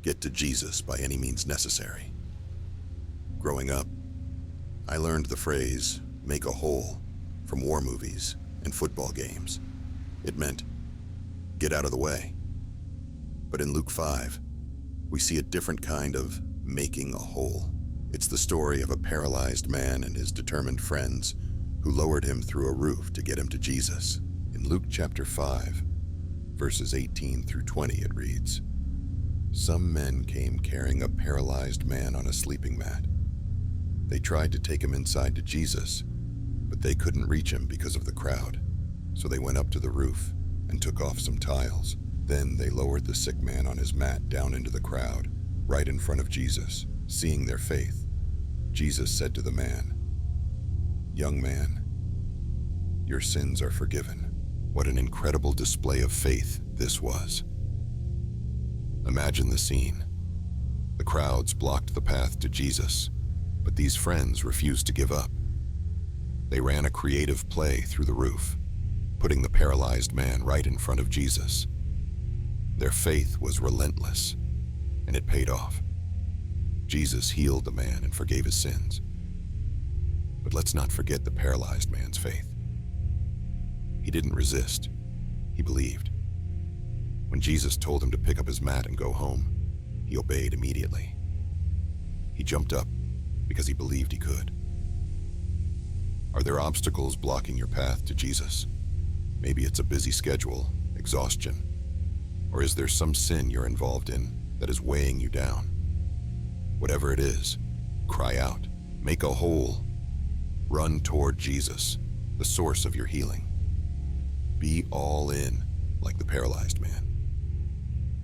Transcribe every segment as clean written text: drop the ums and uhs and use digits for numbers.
get to Jesus by any means necessary. Growing up, I learned the phrase, make a hole, from war movies and football games. It meant, get out of the way. But in Luke 5, we see a different kind of making a hole. It's the story of a paralyzed man and his determined friends who lowered him through a roof to get him to Jesus. In Luke chapter 5, verses 18 through 20, it reads, "Some men came carrying a paralyzed man on a sleeping mat. They tried to take him inside to Jesus, but they couldn't reach him because of the crowd. So they went up to the roof and took off some tiles. Then they lowered the sick man on his mat down into the crowd, right in front of Jesus. Seeing their faith, Jesus said to the man, 'Young man, your sins are forgiven.'" What an incredible display of faith this was. Imagine the scene. The crowds blocked the path to Jesus, but these friends refused to give up. They ran a creative play through the roof, putting the paralyzed man right in front of Jesus. Their faith was relentless, and it paid off. Jesus healed the man and forgave his sins. But let's not forget the paralyzed man's faith. He didn't resist. He believed. When Jesus told him to pick up his mat and go home, he obeyed immediately. He jumped up because he believed he could. Are there obstacles blocking your path to Jesus? Maybe it's a busy schedule, exhaustion, or is there some sin you're involved in that is weighing you down? Whatever it is, cry out, make a hole, run toward Jesus, the source of your healing. Be all in, like the paralyzed man.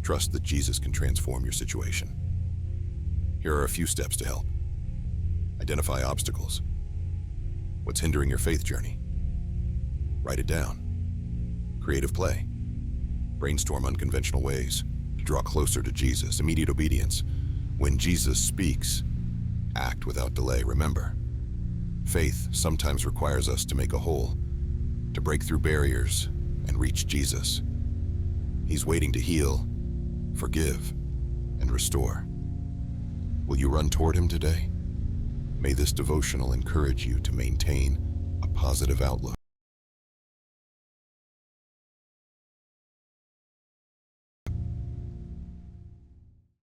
Trust that Jesus can transform your situation. Here are a few steps to help. Identify obstacles. What's hindering your faith journey? Write it down. Creative play. Brainstorm unconventional ways to draw closer to Jesus. Immediate obedience. When Jesus speaks, act without delay. Remember, faith sometimes requires us to make a hole, to break through barriers and reach Jesus. He's waiting to heal, forgive, and restore. Will you run toward him today? May this devotional encourage you to maintain a positive outlook.